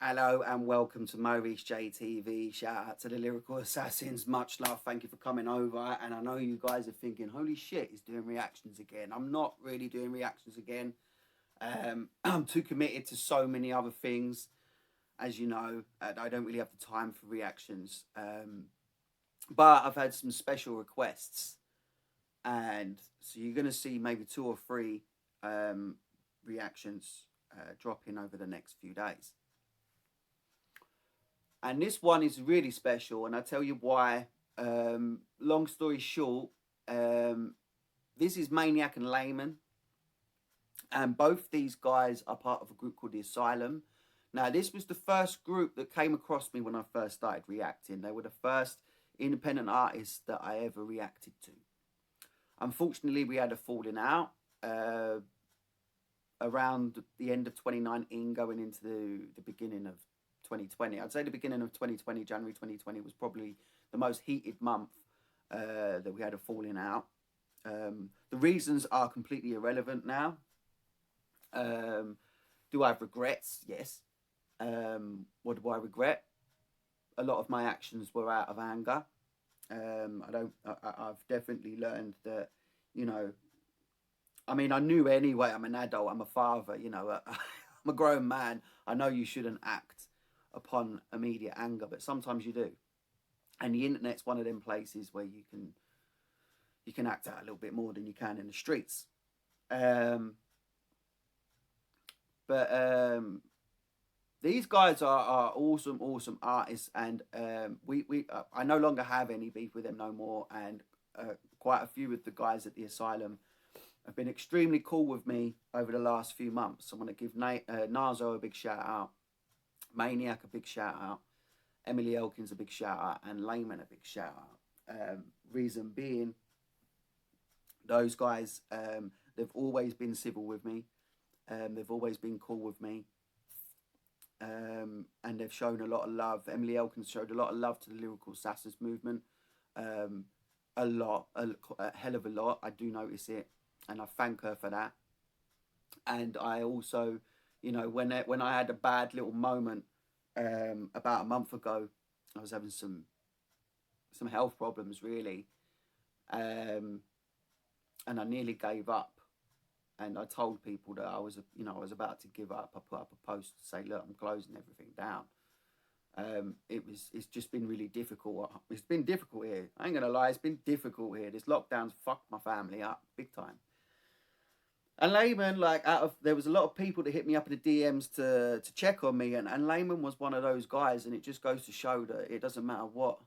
Hello and welcome to MoReece J TV. Shout out to the Lyrical Assassins. Much love. Thank you for coming over. And I know you guys are thinking, holy shit, he's doing reactions again. I'm not really doing reactions again. I'm too committed to so many other things. As you know, I don't really have the time for reactions. But I've had some special requests. And so you're going to see maybe 2 or 3 reactions dropping over the next few days. And this one is really special, and I'll tell you why. Long story short, this is Maniac and Lehman. And both these guys are part of a group called The Asylum. Now, this was the first group that came across me when I first started reacting. They were the first independent artists that I ever reacted to. Unfortunately, we had a falling out around the end of 2019, going into the beginning of 2020. I'd say the beginning of 2020, January 2020, was probably the most heated month that we had a falling out. The reasons are completely irrelevant now. Do I have regrets? Yes. What do I regret? A lot of my actions were out of anger. I've definitely learned that, you know, I mean, I knew anyway, I'm an adult, I'm a father, you know, I'm a grown man. I know you shouldn't act upon immediate anger, but sometimes you do. And the internet's one of them places where you can act out a little bit more than you can in the streets. These guys are awesome artists, and I no longer have any beef with them no more, and quite a few of the guys at the Asylum have been extremely cool with me over the last few months. I want to give Nazos a big shout out, Maniac a big shout out, Elkins a big shout out, and Lehman a big shout out. Reason being, those guys, they've always been civil with me. They've always been cool with me. And they've shown a lot of love. Elkins showed a lot of love to the Lyrical Assassins movement. A hell of a lot. I do notice it, and I thank her for that. And I also, you know, when I had a bad little moment about a month ago, I was having some health problems really, and I nearly gave up. And I told people that I was about to give up. I put up a post to say, look, I'm closing everything down. It's just been really difficult. It's been difficult here. I ain't gonna lie, it's been difficult here. This lockdown's fucked my family up big time. And Lehman, like, there was a lot of people that hit me up in the DMs to check on me, and Lehman was one of those guys, and it just goes to show that it doesn't matter what,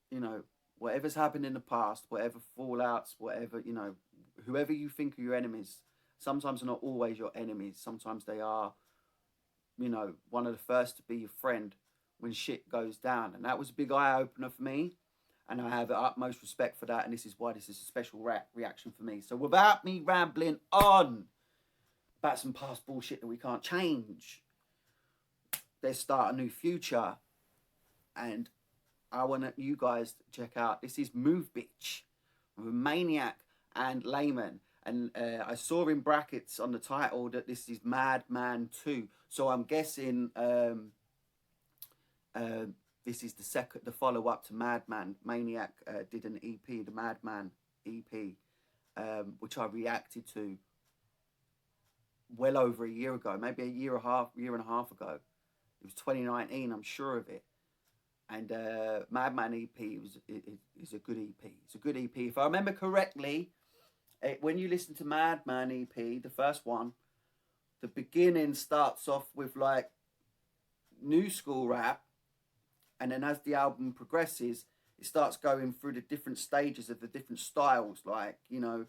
you know, whatever's happened in the past, whatever fallouts, whatever, you know, whoever you think are your enemies, sometimes they're not always your enemies. Sometimes they are, you know, one of the first to be your friend when shit goes down. And that was a big eye-opener for me. And I have the utmost respect for that. And this is why this is a special reaction for me. So without me rambling on about some past bullshit that we can't change, let's start a new future. And I want you guys to check out, this is Move Bitch with Maniac and Lehman. And I saw in brackets on the title that this is Madman 2. So I'm guessing this is the follow-up to Madman. Maniac did an EP, the Madman EP, which I reacted to well over a year ago, maybe a year and a half ago. It was 2019, I'm sure of it. And Madman EP is a good EP. It's a good EP. If I remember correctly, when you listen to Madman EP, the first one, the beginning starts off with like new school rap, and then as the album progresses, it starts going through the different stages of the different styles, like, you know,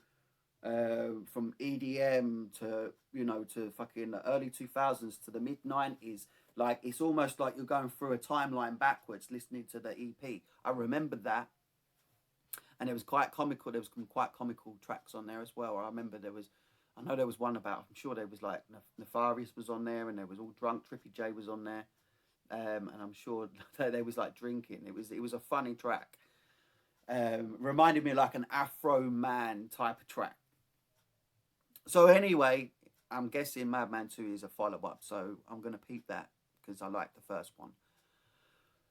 from EDM to, you know, to fucking the early 2000s to the mid 90s. Like, it's almost like you're going through a timeline backwards listening to the EP. I remember that. And it was quite comical. There was some quite comical tracks on there as well. I know there was one about, I'm sure there was like Nepharius was on there, and there was all drunk. Trippy J was on there. And I'm sure there was like drinking. It was a funny track. Reminded me of like an Afro Man type of track. So anyway, I'm guessing Madman 2 is a follow-up. So I'm going to peep that, because I like the first one.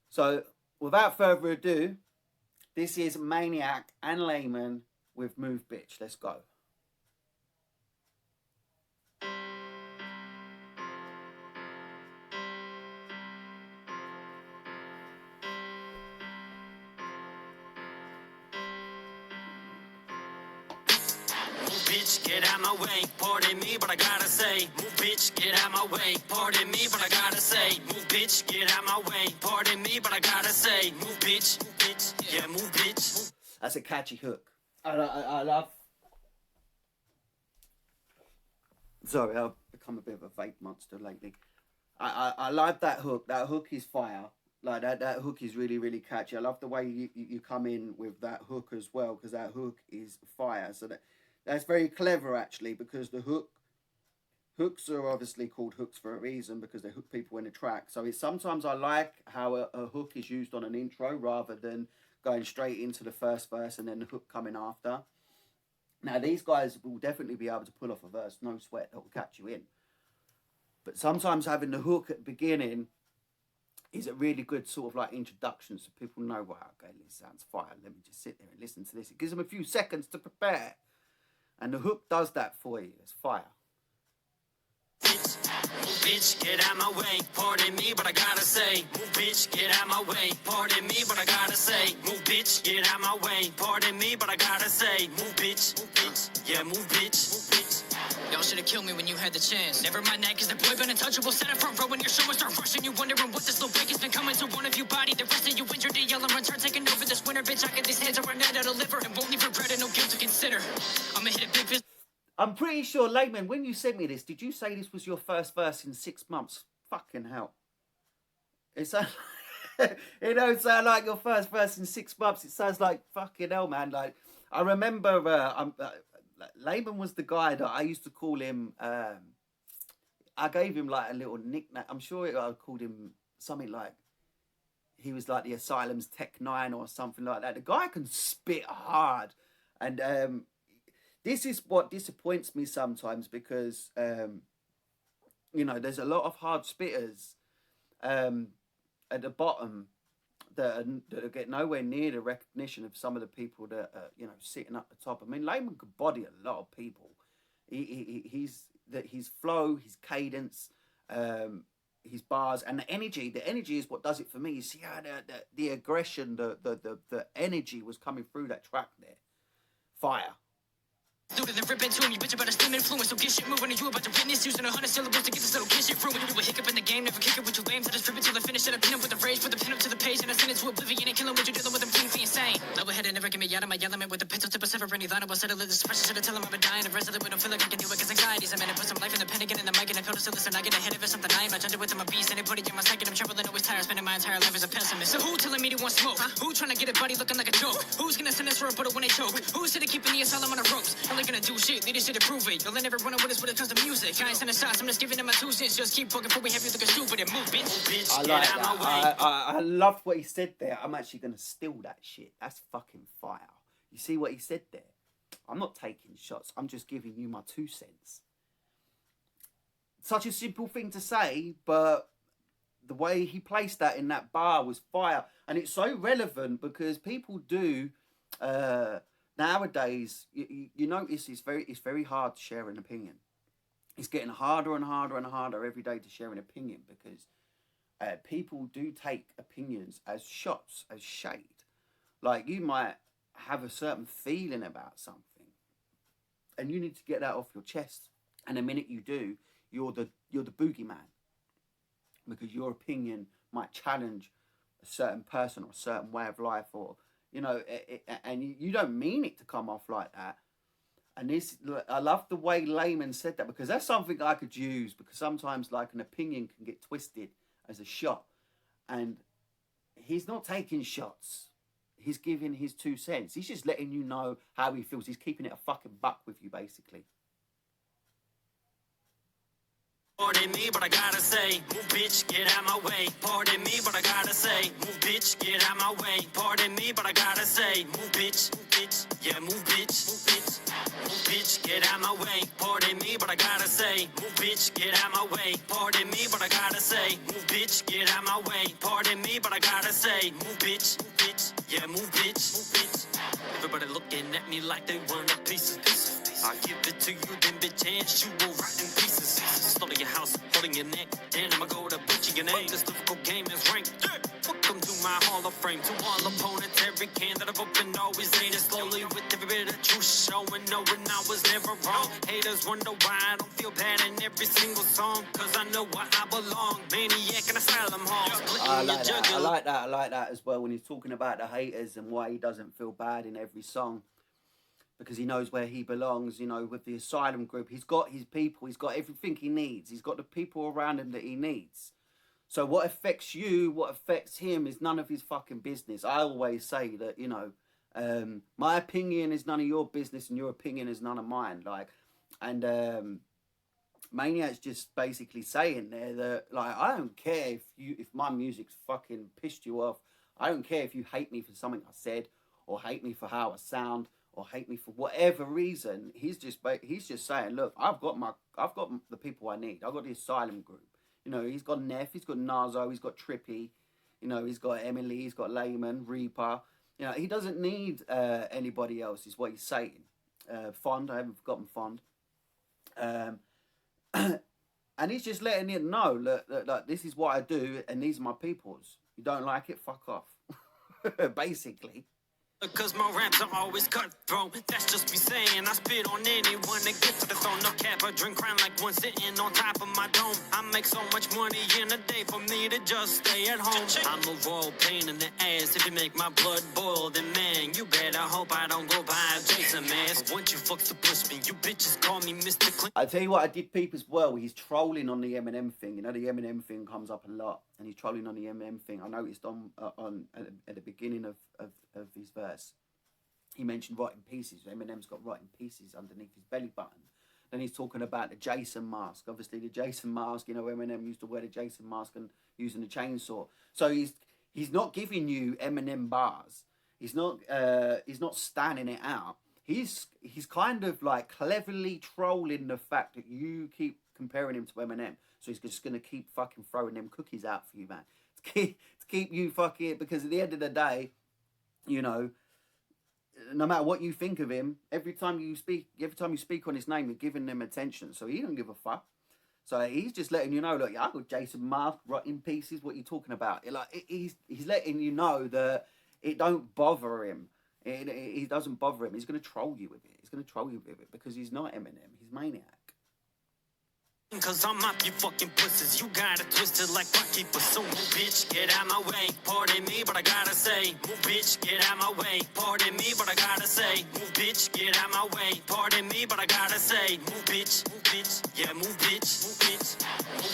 So without further ado, this is Maniac and Lehman with Move Bitch. Let's go. Bitch, get out my way, pardon me, but I gotta say, move bitch, get out my way, pardon me, but I gotta say, move bitch, get out my way, pardon me, but I gotta say, move bitch, yeah, move bitch. That's a catchy hook. I love... Sorry, I've become a bit of a vape monster lately. I love that hook. That hook is fire. Like that hook is really, really catchy. I love the way you come in with that hook as well, because that hook is fire. So that's very clever, actually, because the hooks are obviously called hooks for a reason, because they hook people in a track. So sometimes I like how a hook is used on an intro rather than going straight into the first verse and then the hook coming after. Now, these guys will definitely be able to pull off a verse, no sweat, that will catch you in. But sometimes having the hook at the beginning is a really good sort of like introduction, so people know, wow, okay, this sounds fire. Let me just sit there and listen to this. It gives them a few seconds to prepare. And the hook does that for you. It's fire. Move bitch, get out my way, pardon me, but I gotta say, move bitch, get out my way, pardon me, but I gotta say, move bitch, get out my way, pardon me, but I gotta say, move bitch, yeah, move bitch. Y'all should've killed me when you had the chance. Never mind that, cause the boy been untouchable. Set up front row when your show and start rushing. You wondering what this little break has been coming to one of you body. The rest of you injured, the yell and run, turn taking over this winter. Bitch, I get these hands around that to deliver. And won't leave regret and no guilt to consider. I'ma hit a big fist. I'm pretty sure, Lehman, when you sent me this, did you say this was your first verse in 6 months? Fucking hell. It sounds it don't sound like your first verse in 6 months. It sounds like fucking hell, man. Like, I remember Lehman was the guy that I used to call him. I gave him like a little nickname. I'm sure I called him something like, he was like the Asylum's Tech 9 or something like that. The guy can spit hard. And this is what disappoints me sometimes, because, you know, there's a lot of hard spitters at the bottom that get nowhere near the recognition of some of the people that are, you know, sitting up the top. I mean, Lehman could body a lot of people. His flow, his cadence, his bars, and the energy. The energy is what does it for me. You see how the aggression, the energy was coming through that track there. Fire. Through the rip into him, you bitch about a slim influence. So get shit moving, and you about to witness. Using 100 syllables to get this little kid shit ruined. You a hiccup in the game, never kick it with your lame. So just rip it till I finish it. I pin up with the rage, put the pin up to the page, and I send it to oblivion. And kill him what you're dealing with, I'm clinically insane. Level headed, never get me out of my element. With the pencil tip of sever any line. I will settle this pressure, should I tell him I've been dying. The rest of it, we don't feel like I can do it, cause anxiety's a minute. Put some life in the pen again in the mic, and I feel to listen. I get ahead of it, something I am. I judge it with my beast, anybody in my second. I'm traveling, always tired, spending my entire life as a pessimist. So who telling me they want smoke? Who trying to get a buddy looking like a joke? Who's gonna send us for a bottle when they choke? Who's sitting keeping the asylum on the ropes? Only gonna do shit, they just shit to prove it. You'll never run with us when it comes to music. I ain't sending shots, I'm just giving them my 2 cents. Just keep poking before we have you looking stupid and move, bitch. I like that. I love what he said there. I'm actually going to steal that shit. That's fucking fire. You see what he said there? I'm not taking shots. I'm just giving you my 2 cents. Such a simple thing to say, but the way he placed that in that bar was fire. And it's so relevant because people do... nowadays, you notice it's very hard to share an opinion. It's getting harder and harder and harder every day to share an opinion, because people do take opinions as shots, as shade. Like, you might have a certain feeling about something, and you need to get that off your chest. And the minute you do, you're the boogeyman, because your opinion might challenge a certain person or a certain way of life, or you know, and you don't mean it to come off like that. And this, I love the way Lehman said that, because that's something I could use, because sometimes like an opinion can get twisted as a shot, and he's not taking shots. He's giving his 2 cents. He's just letting you know how he feels. He's keeping it a fucking buck with you, basically. Pardon me, but I gotta say, move bitch, get out my way. Pardon me, but I gotta say, move bitch, get out my way. Pardon me, but I gotta say, move bitch, yeah, move bitch, move bitch, get out my way. Pardon me, but I gotta say, move bitch, get out my way. Pardon me, but I gotta say, move bitch, get out my way. Pardon me, but I gotta say, move bitch, yeah, move bitch. Everybody looking at me like they want a piece of this. I give it to you, then bitch, and you will rot in pieces. Stolen your house, holding your neck, then I'ma go to butcher your name. This difficult game is ranked. Welcome to my Hall of Fame. To all opponents, every can that I've opened always ate it slowly with every bit of truth showing, knowing I was never wrong. Haters wonder why I don't feel bad in every single song, cause I know where I belong. Maniac in asylum halls. I like that as well when he's talking about the haters and why he doesn't feel bad in every song. Because he knows where he belongs, you know, with the asylum group. He's got his people, he's got everything he needs. He's got the people around him that he needs. So what affects you, what affects him is none of his fucking business. I always say that, you know, my opinion is none of your business and your opinion is none of mine. Like, and Maniac's just basically saying there that, like, I don't care if my music's fucking pissed you off. I don't care if you hate me for something I said or hate me for how I sound, or hate me for whatever reason. He's just saying, look, I've got the people I need. I've got the asylum group. You know, he's got Neph, he's got Nazo, he's got Trippy. You know, he's got Emily, he's got Lehman, Reaper. You know, he doesn't need anybody else. Is what he's saying. Fond, I haven't forgotten Fond. And he's just letting it know, look, this is what I do, and these are my peoples. You don't like it, fuck off. Basically. Cause my raps are always cutthroat. That's just me saying. I spit on anyone that gets to the throne. No cap, I drink crown like one sitting on top of my dome. I make so much money in a day for me to just stay at home. I'm a raw pain in the ass. If you make my blood boil, then man, you better hope I don't go buy a Jason mask. Once you fucks to push me, you bitches call me Mr. Clean. I tell you what, I did peep as well. He's trolling on the Eminem thing. You know, the Eminem thing comes up a lot, and he's trolling on the Eminem thing. I noticed at the beginning of his verse, he mentioned writing pieces. Eminem's got writing pieces underneath his belly button. Then he's talking about the Jason mask. Obviously, the Jason mask. You know, Eminem used to wear the Jason mask and using the chainsaw. So he's not giving you Eminem bars. He's not standing it out. He's kind of like cleverly trolling the fact that you keep comparing him to Eminem. So he's just gonna keep fucking throwing them cookies out for you, man. To keep you fucking, because at the end of the day, you know, no matter what you think of him, every time you speak on his name, you're giving them attention. So he don't give a fuck. So he's just letting you know, look, I got Jason Mask in pieces. What you talking about? Like he's letting you know that it don't bother him. It doesn't bother him. He's gonna troll you with it. He's gonna troll you with it because he's not Eminem. He's Maniac. Cause I'm up you fucking pussies. You got it twisted like Bucky, but so move bitch, get out my way. Pardon me, but I gotta say, move bitch, get out my way. Pardon me, but I gotta say, move bitch, get out my way. Pardon me, but I gotta say, move bitch, yeah, move bitch, move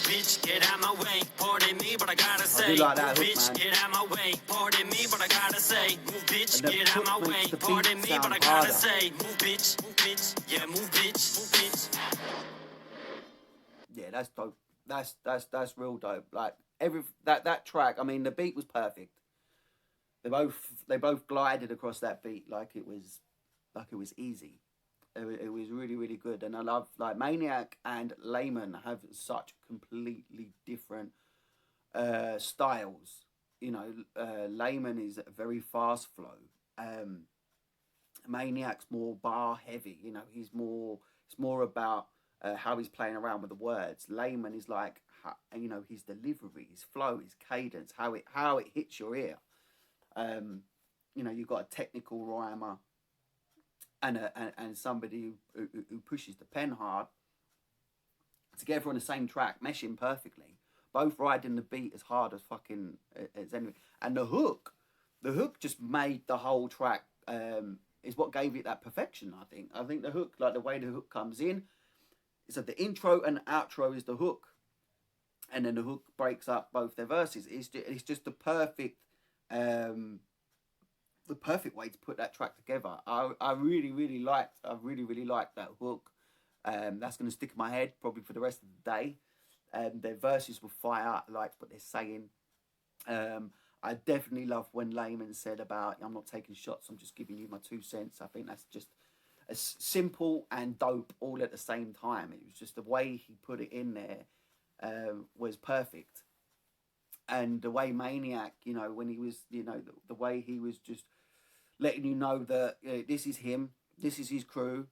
bitch, get out my way. Pardon me, but I gotta say, like that move hook, bitch, man. get out my way. Pardon me, but I gotta say, move bitch, And the get out my hook way. makes the beat Pardon me, but I sound gotta harder. say, move bitch, yeah, move bitch. Yeah, that's dope. That's real dope. Like that track. I mean, the beat was perfect. They both glided across that beat like it was easy. It was really, really good. And I love, like, Maniac and Lehman have such completely different styles. You know, Lehman is a very fast flow. Maniac's more bar heavy. You know, it's more about how he's playing around with the words. Lehman is like, you know, his delivery, his flow, his cadence, how it hits your ear. You know, you've got a technical rhymer and somebody who pushes the pen hard together on the same track, meshing perfectly, both riding the beat as hard as fucking as anything. And the hook just made the whole track. Is what gave it that perfection. I think the hook, like the way the hook comes in. So the intro and outro is the hook, and then the hook breaks up both their verses. It's just the perfect way to put that track together. I really liked that hook. That's gonna stick in my head probably for the rest of the day. Their verses were fire. I liked what they're saying. I definitely love when Lehman said about, I'm not taking shots, I'm just giving you my 2 cents. I think that's just as simple and dope all at the same time. It was just the way he put it in there was perfect. And the way Maniac, you know, when he was, you know, the way he was just letting you know that this is him, this is his crew,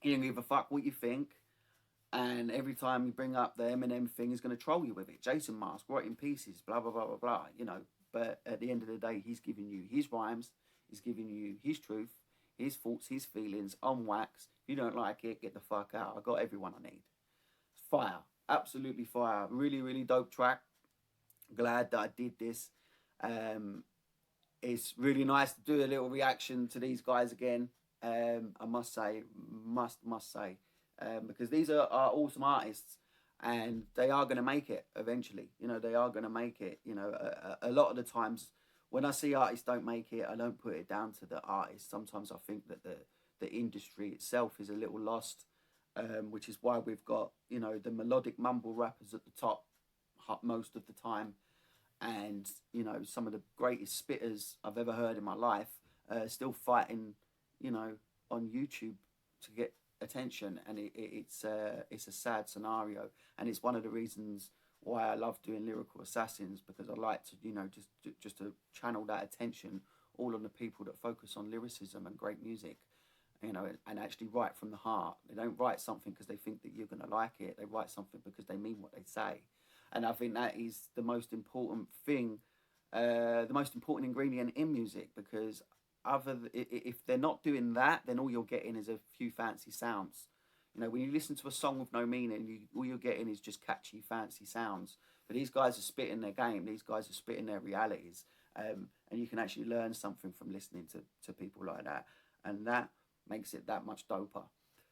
he don't give a fuck what you think. And every time you bring up the Eminem thing, he's going to troll you with it. Jason Mask, right in pieces, blah, blah, blah, blah, blah, you know. But at the end of the day, he's giving you his rhymes, he's giving you his truth, his thoughts, his feelings on wax. If you don't like it, get the fuck out. I got everyone I need. It's fire. Absolutely fire. Really, really dope track. Glad that I did this. It's really nice to do a little reaction to these guys again. I must say, must say. Because these are awesome artists, and they are going to make it eventually. You know, they are going to make it. You know, a lot of the times when I see artists don't make it, I don't put it down to the artist. Sometimes I think that the industry itself is a little lost, which is why we've got, you know, the melodic mumble rappers at the top most of the time, and, you know, some of the greatest spitters I've ever heard in my life still fighting, you know, on YouTube to get attention. And it's a sad scenario, and it's one of the reasons why I love doing Lyrical Assassins, because I like to, you know, just to channel that attention all on the people that focus on lyricism and great music, you know, and actually write from the heart. They don't write something because they think that you're going to like it. They write something because they mean what they say. And I think that is the most important thing, the most important ingredient in music, because if they're not doing that, then all you're getting is a few fancy sounds. You know, when you listen to a song with no meaning, all you're getting is just catchy, fancy sounds. But these guys are spitting their game. These guys are spitting their realities. And you can actually learn something from listening to people like that. And that makes it that much doper.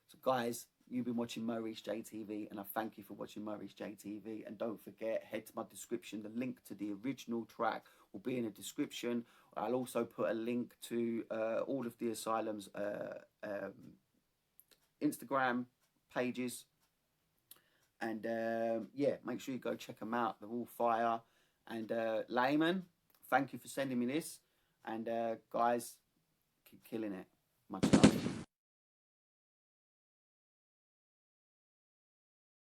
So, guys, you've been watching MoReece J TV, and I thank you for watching MoReece J TV. And don't forget, head to my description. The link to the original track will be in the description. I'll also put a link to all of the Asylum's Instagram pages. And yeah, make sure you go check them out. They're all fire. And Lehman, thank you for sending me this. And guys, keep killing it. Much love.